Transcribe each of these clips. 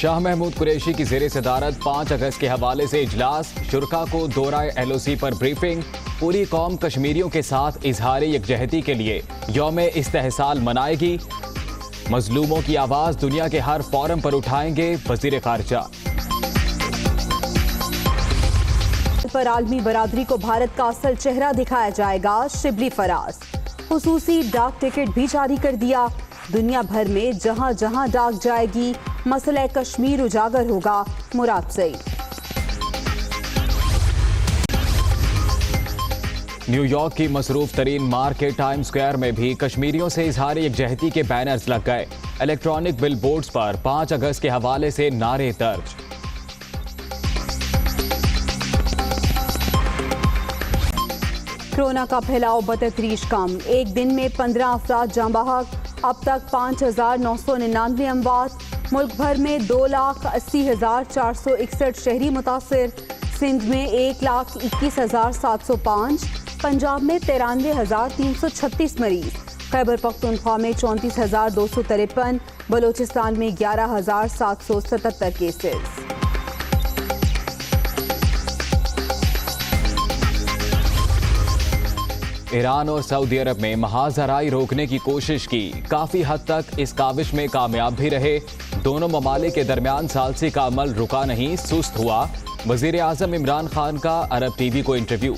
शाह महमूद कुरैशी की ज़ेरे सदारत 5 अगस्त के हवाले से इजलास, शुरका को दोहराए LOC पर ब्रीफिंग। पूरी कौम कश्मीरियों के साथ इजहार यकजहती के लिए यौम इस्तेहसाल मनाएगी। मजलूमों की आवाज़ दुनिया के हर फोरम पर उठाएंगे वज़ीर ख़ारजा। पर आलमी बरादरी को भारत का असल चेहरा दिखाया जाएगा, शिबली फराज। खुसूसी डाक टिकट भी जारी कर दिया। दुनिया भर में जहां जहां डाक जाएगी मसला कश्मीर उजागर होगा, मुराद सईद। न्यूयॉर्क की मसरूफ तरीन मार्केट टाइम स्क्वायर में भी कश्मीरियों से इजहार यकजहती के बैनर्स लग गए। इलेक्ट्रॉनिक बिल बोर्ड्स पर 5 अगस्त के हवाले से नारे दर्ज। कोरोना का फैलाव बतदरीज कम, एक दिन में 15 अफराद जाँ बहक। अब तक 5,999 अमवात। मुल्क भर में 2,80,461 शहरी मुतासिर। सिंध में 1,21,705। पंजाब में 93,336 मरीज। खैबर पख्तूनख्वा में 34,253। बलोचिस्तान में 11,777 केसेस। ईरान और सऊदी अरब में महाजराई रोकने की कोशिश की, काफी हद तक इस काविश में कामयाब भी रहे। दोनों ममालिक के दरमियान सालसी का अमल रुका नहीं, सुस्त हुआ। वजीर आजम इमरान खान का अरब TV को इंटरव्यू।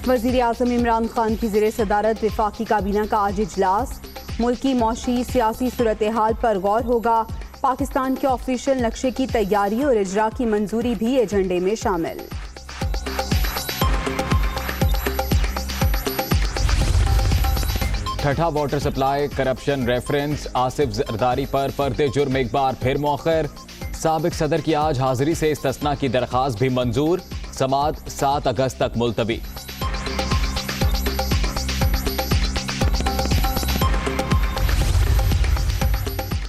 वजीर आजम इमरान खान की ज़ेरे सदारत वफाकी काबीना का आज इजलास। मुल्की मौशी सियासी सूरत हाल पर गौर होगा। पाकिस्तान के ऑफिशियल नक्शे की तैयारी और इजरा की मंजूरी भी एजेंडे में शामिल। Thatta water supply corruption reference Asif Zardari पर फर्द जुर्म एक बार फिर मौखर। साबिक सदर की आज हाजिरी से इस्तिस्ना की दरख्वास्त भी मंजूर। समाअत 7 अगस्त तक मुलतवी।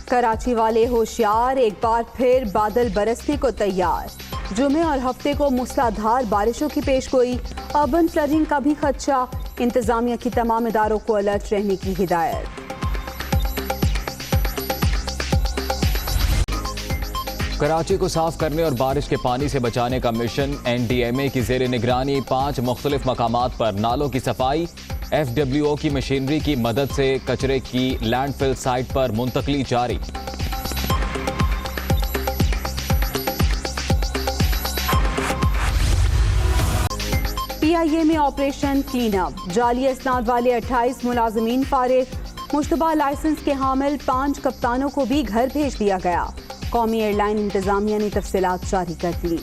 कराची वाले होशियार, एक बार फिर बादल बरसने को तैयार। जुमे और हफ्ते को मूसलाधार बारिशों की पेशगोई। अर्बन फ्लडिंग का भी खदशा। इंतजामिया की तमाम इदारों को अलर्ट रहने की हिदायत। कराची को साफ करने और बारिश के पानी से बचाने का मिशन। NDMA की जेर निगरानी 5 मुख्तलिफ मकामात पर नालों की सफाई। FWO की मशीनरी की मदद से कचरे की लैंडफिल साइट पर मुंतकली जारी। PIA में ऑपरेशन क्लीन अप। जाली असनाद वाले 28 मुलाजमीन फारिग। मुश्तबा लाइसेंस के हामिल 5 कप्तानों को भी घर भेज दिया गया। कौमी एयरलाइन इंतजामिया ने तफसीलात जारी कर दी।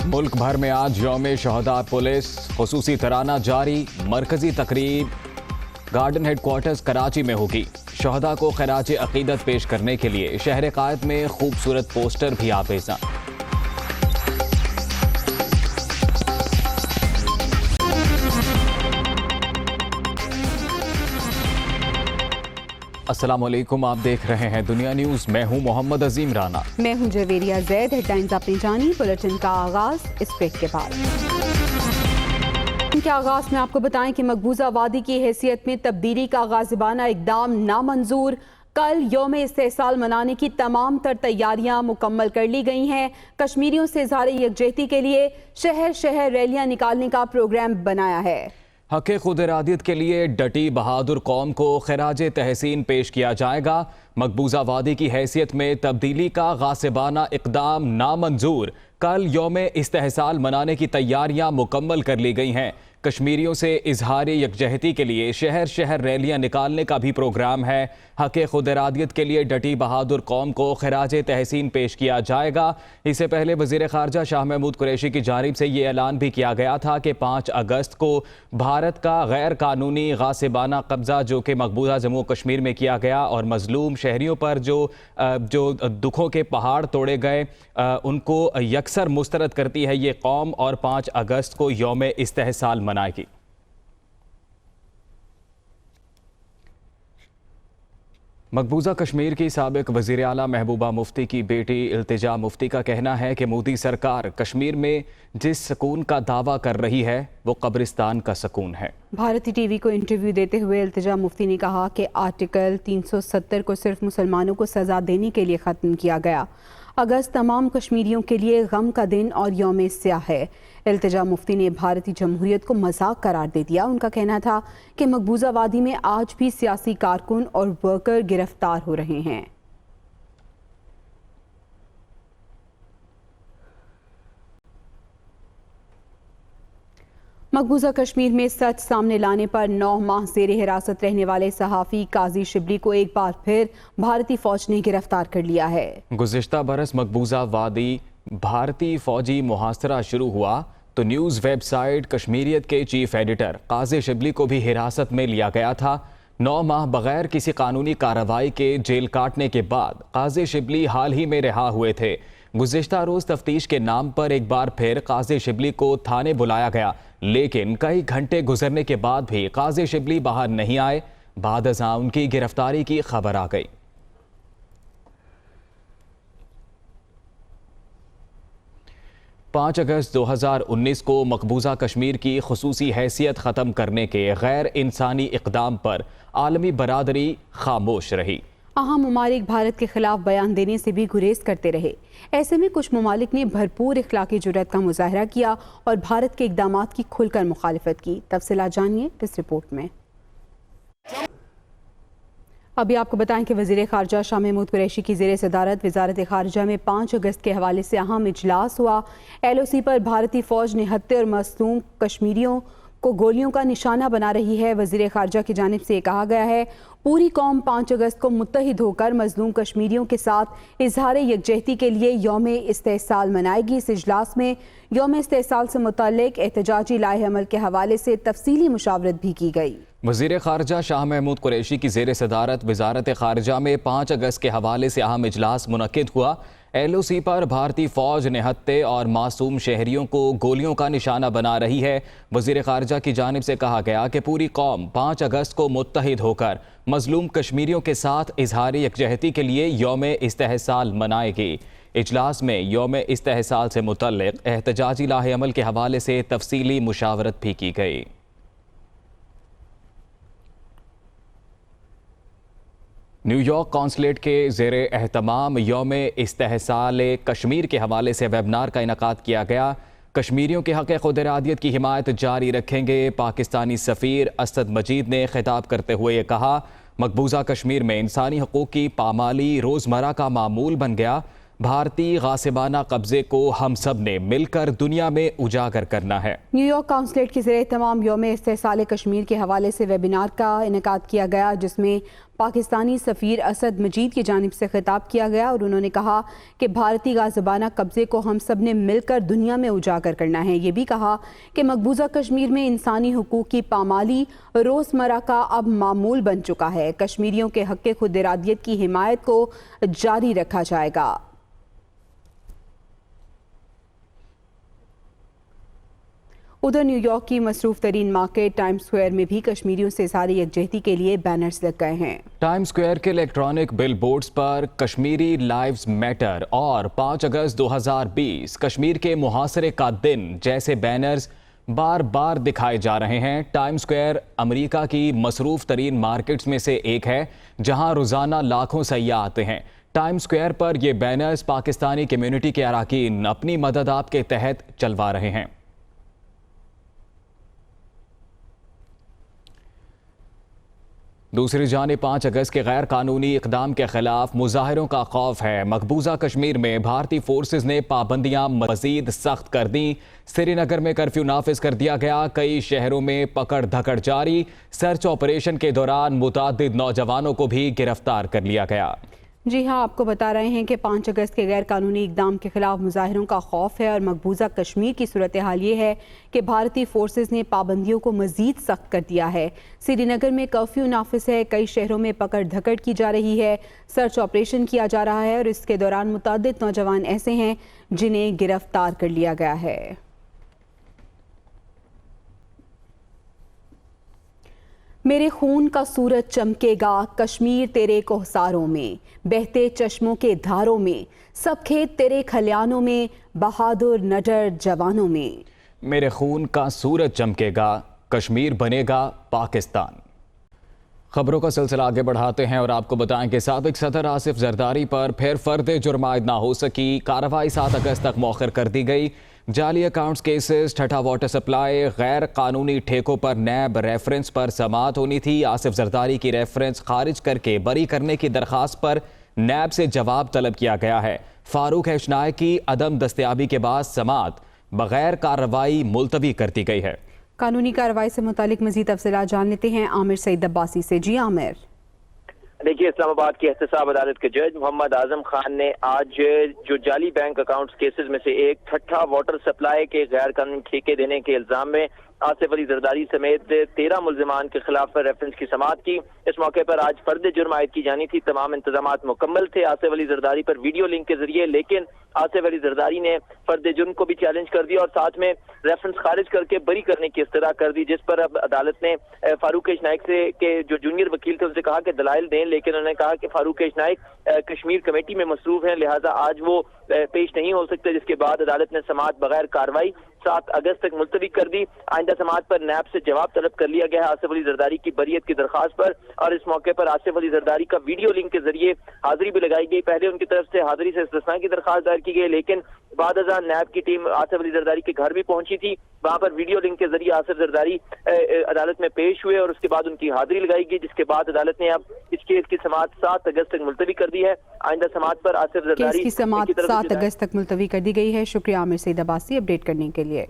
मुल्क भर में आज यौम शहदा पुलिस खुसूसी तराना जारी। मरकजी तकरीब गार्डन हेडक्वार्टर्स कराची में होगी। शहदा को खराज अकीदत पेश करने के लिए शहर कायद में खूबसूरत पोस्टर भी आवेजा। अस्सलाम वालेकुम, आप देख रहे हैं दुनिया न्यूज़। मैं हूं मोहम्मद अजीम राना। मैं हूं जवेरिया जैद। हेडलाइंस आपने जानी। बुलेटिन का आगाज इस ब्रेक के बाद। इनके आगाज में आपको बताएं कि मकबूजा वादी की हैसियत में तब्दीली का गाजिबाना इकदाम नामंजूर। कल यौम इस्तेहसाल मनाने की तमाम तर तैयारियां मुकम्मल कर ली गई हैं। कश्मीरियों से इज़हार यकजहती के लिए शहर शहर रैलियां निकालने का प्रोग्राम बनाया है। हक़ खुद इरादियत के लिए डटी बहादुर कौम को खराज तहसीन पेश किया जाएगा। मकबूजा वादी की हैसियत में तब्दीली का गासिबाना इक़दाम नामंजूर। कल यौम इस्तेहसाल मनाने की तैयारियां मुकम्मल कर ली गई हैं। कश्मीरियों से इजहार यकजहती के लिए शहर शहर रैलियां निकालने का भी प्रोग्राम है। हक़ खुद इरादियत के लिए डटी बहादुर कौम को खराज तहसीन पेश किया जाएगा। इससे पहले वज़ीर ख़ारजा शाह महमूद कुरैशी की जानिब से ये ऐलान भी किया गया था कि 5 अगस्त को भारत का गैर कानूनी गासिबाना कब्ज़ा जो कि मकबूजा जम्मू कश्मीर में किया गया और मजलूम शहरियों पर जो दुखों के पहाड़ तोड़े गए उनको यकसर मुस्तरद करती है ये कौम और 5 अगस्त को यौम इस्तेहसाल मनाएगी। मकबूजा कश्मीर की साबिक वज़ीर आला महबूबा मुफ्ती की बेटी इल्तिजा मुफ्ती का कहना है कि मोदी सरकार कश्मीर में जिस सुकून का दावा कर रही है वो कब्रिस्तान का सुकून है। भारती टीवी को इंटरव्यू देते हुए इल्तिजा मुफ्ती ने कहा कि आर्टिकल 370 को सिर्फ मुसलमानों को सजा देने के लिए ख़त्म किया गया। अगस्त तमाम कश्मीरियों के लिए गम का दिन और यौम स्याह है। इल्तिजा मुफ्ती ने भारतीय जमहूरियत को मजाक करार दे दिया। उनका कहना था कि मकबूजा वादी में आज भी सियासी कारकुन और वर्कर गिरफ्तार हो रहे हैं। मकबूजा कश्मीर में सच सामने लाने पर 9 माह जेर हिरासत रहने वाले सहाफ़ी काजी शिबली को एक बार फिर भारतीय फौज ने गिरफ्तार कर लिया है। गुज़िश्ता बरस मकबूजा वादी भारतीय फौजी मुहासरा शुरू हुआ तो न्यूज़ वेबसाइट कश्मीरियत के चीफ एडिटर काजी शिबली को भी हिरासत में लिया गया था। 9 माह बगैर किसी कानूनी कार्रवाई के जेल काटने के बाद काजी शिबली हाल ही में रिहा हुए थे। गुज़िश्ता रोज़ तफ्तीश के नाम पर एक बार फिर काजी शिबली को थाने बुलाया गया, लेकिन कई घंटे गुजरने के बाद भी काजी शिबली बाहर नहीं आए। बाद अज़ां उनकी गिरफ्तारी की खबर आ गई। पाँच अगस्त 2019 को मकबूजा कश्मीर की खुसूसी हैसियत ख़त्म करने के गैर इंसानी इक़दाम पर आलमी बरादरी खामोश रही। अहम ममालिक भारत के खिलाफ बयान देने से भी गुरेज करते रहे। ऐसे में कुछ ममालिक ने भरपूर इखलाकी जुर्रत का मुजाहरा किया और भारत के इक़दामात की खुलकर मुखालिफत की। तफसीलात जानिए इस रिपोर्ट में। अभी आपको बताएं कि वज़ीर ख़ारजा शाह महमूद कुरैशी की ज़ेर सदारत वज़ारत ख़ारजा में 5 अगस्त के हवाले से अहम इजलास हुआ। LOC पर भारतीय फ़ौज निहत्ते और मज़लूम कश्मीरियों को गोलियों का निशाना बना रही है। वज़ीर ख़ारजा की जानिब से कहा गया है पूरी कौम 5 अगस्त को मुत्तहिद होकर मज़लूम कश्मीरियों के साथ इजहार यकजहती के लिए यौम इस्तेहसाल मनाएगी। इस इजलास में यौम इस्तेहसाल से मुतल्लिक़ एहतजाजी लाए अमल के हवाले से तफसीली मुशावरत भी की गई। वज़ीर ख़ारजा शाह महमूद कुरैशी की ज़ेर सदारत वज़ारत ख़ारजा में 5 अगस्त के हवाले से अहम इजलास मुनक़िद हुआ। LOC पर भारतीय फ़ौज निहत्ते और मासूम शहरियों को गोलियों का निशाना बना रही है। वज़ीर ख़ारजा की जानिब से कहा गया कि पूरी कौम 5 अगस्त को मुत्तहिद होकर मज़लूम कश्मीरियों के साथ इजहार यकजहती के लिए यौम इस्तेहसाल मनाएगी। इजलास में यौम इस्तेहसाल से मुतल्लिक़ एहतजाजी लाहे अमल के हवाले से तफसीली मुशावरत भी की गई। न्यूयॉर्क कौंसलेट के ज़ेर एहतमाम यौम इस्तेहसाल कश्मीर के हवाले से वेबिनार का इनकाद किया गया। कश्मीरियों के हक़ खुद इरादियत की हिमायत जारी रखेंगे। पाकिस्तानी सफ़ीर असद मजीद ने खिताब करते हुए ये कहा, मकबूजा कश्मीर में इंसानी हकूक़ की पामाली रोज़मर्रा का मामूल बन गया। भारतीय गासिबाना कब्जे को हम सब ने मिलकर दुनिया में उजागर करना है। न्यूयॉर्क कौंसलेट की ज़ेर तमाम यौम इस्तेहसाल कश्मीर के हवाले से वेबिनार का इनकाद किया गया, जिसमें पाकिस्तानी सफ़ीर असद मजीद की जानिब से खिताब किया गया और उन्होंने कहा कि भारतीय गासिबाना कब्जे को हम सब ने मिलकर दुनिया में उजागर करना है। ये भी कहा कि मकबूजा कश्मीर में इंसानी हकूक़ की पामाली रोज़मर्रा का अब मामूल बन चुका है। कश्मीरियों के हक़ खुद इरादियत की हिमायत को जारी रखा जाएगा। उधर न्यूयॉर्क की मसरूफ तरीन मार्केट टाइम स्क्वायर में भी कश्मीरियों से इज़हार यकजहती के लिए बैनर्स लग गए हैं। टाइम स्क्वायर के इलेक्ट्रॉनिक बिल बोर्ड्स पर कश्मीरी लाइव्स मैटर और 5 अगस्त 2020 कश्मीर के मुहासरे का दिन जैसे बैनर्स बार बार दिखाए जा रहे हैं। टाइम स्क्वायर अमेरिका की मसरूफ तरीन मार्केट्स में से एक है, जहां रोज़ाना लाखों सयाह आते हैं। टाइम स्क्वायर पर ये बैनर्स पाकिस्तानी कम्युनिटी के अरकान अपनी मदद आप के तहत चलवा रहे हैं। दूसरी जानिब 5 अगस्त के गैर कानूनी इक़दाम के खिलाफ मुजाहिरों का खौफ है। मकबूजा कश्मीर में भारतीय फोर्सेज ने पाबंदियां मज़ीद सख्त कर दी। श्रीनगर में कर्फ्यू नाफिज कर दिया गया। कई शहरों में पकड़ धकड़ जारी। सर्च ऑपरेशन के दौरान मुतादिद नौजवानों को भी गिरफ्तार कर लिया गया। जी हाँ, आपको बता रहे हैं कि 5 अगस्त के गैर कानूनी इक़दाम के खिलाफ मुजाहिरों का खौफ है और मकबूजा कश्मीर की सूरत हाल ये है कि भारतीय फोर्सेज ने पाबंदियों को मज़ीद सख्त कर दिया है। श्रीनगर में कर्फ्यू नाफिज है। कई शहरों में पकड़ धकड़ की जा रही है। सर्च ऑपरेशन किया जा रहा है और इसके दौरान मुतादिद नौजवान ऐसे हैं जिन्हें गिरफ्तार कर लिया गया है। मेरे खून का सूरज चमकेगा कश्मीर तेरे कोहसारों में, बहते चश्मों के धारों में, सब खेत तेरे खलियानों में, बहादुर नडर जवानों में। मेरे खून का सूरज चमकेगा, कश्मीर बनेगा पाकिस्तान। खबरों का सिलसिला आगे बढ़ाते हैं और आपको बताएं कि साबिक सदर आसिफ जरदारी पर फिर फर्द जुर्म आयद ना हो सकी। कार्रवाई 7 अगस्त तक मौखर कर दी गई। जाली अकाउंट्स केसेस, ठट्ठा वाटर सप्लाई, गैर कानूनी ठेकों पर नैब रेफरेंस पर समाअत होनी थी। आसिफ जरदारी की रेफरेंस खारिज करके बरी करने की दरखास्त पर नैब से जवाब तलब किया गया है। फारूक एशनाई की अदम दस्तयाबी के बाद समाअत बगैर कार्रवाई मुलतवी कर दी गई है। कानूनी कार्रवाई से मुतालिक मजीद तफसीलात जान लेते हैं आमिर सईद अब्बासी से। जी आमिर। देखिए, इस्लामाबाद की एहतसाब अदालत के जज मोहम्मद आजम खान ने आज जो जाली बैंक अकाउंट्स केसेस में से एक ठट्ठा वाटर सप्लाई के गैर कानूनी ठेके देने के इल्जाम में आसिफ अली जरदारी समेत 13 मुल्जिमान के खिलाफ रेफरेंस की समाअत की। इस मौके पर आज फर्द जुर्म आयद की जानी थी। तमाम इंतजामात मुकम्मल थे आसिफ अली जरदारी पर वीडियो लिंक के जरिए, लेकिन आसिफ अली जरदारी ने फर्द जुर्म को भी चैलेंज कर दिया और साथ में रेफरेंस खारिज करके बरी करने की इस्तरा कर दी, जिस पर अब अदालत ने फारूक एशनाइक से के जो जूनियर वकील थे उनसे कहा कि दलाइल दें, लेकिन उन्होंने कहा कि फारूक एशनाइक कश्मीर कमेटी में मसरूफ हैं, लिहाजा आज वो पेश नहीं हो सकते। जिसके बाद अदालत ने समाअत बगैर कार्रवाई 7 अगस्त तक मुलतवी कर दी। आइंदा समाअत पर नैब से जवाब तलब कर लिया गया है आसिफ अली जरदारी की बरियत की दरखास्त पर, और इस मौके पर आसिफ अली जरदारी का वीडियो लिंक के जरिए हाजिरी भी लगाई गई। पहले उनकी तरफ से हाजिरी से इस्तिस्ना की दरखास्त दायर की गई, लेकिन बाद अज़ान नैब की टीम आसिफ अली जरदारी के घर भी पहुंची थी। वहां पर वीडियो लिंक के जरिए आसिफ जरदारी अदालत में पेश हुए और उसके बाद उनकी हाजिरी लगाई गई, जिसके बाद अदालत ने अब इस केस की समाअत 7 अगस्त तक मुलतवी कर दी है। आइंदा समाअत पर आसिफ जरदारी की समाअत 7 अगस्त तक मुलतवी कर दी गई है। शुक्रिया आमिर सईद अब्बासी अपडेट करने के लिए।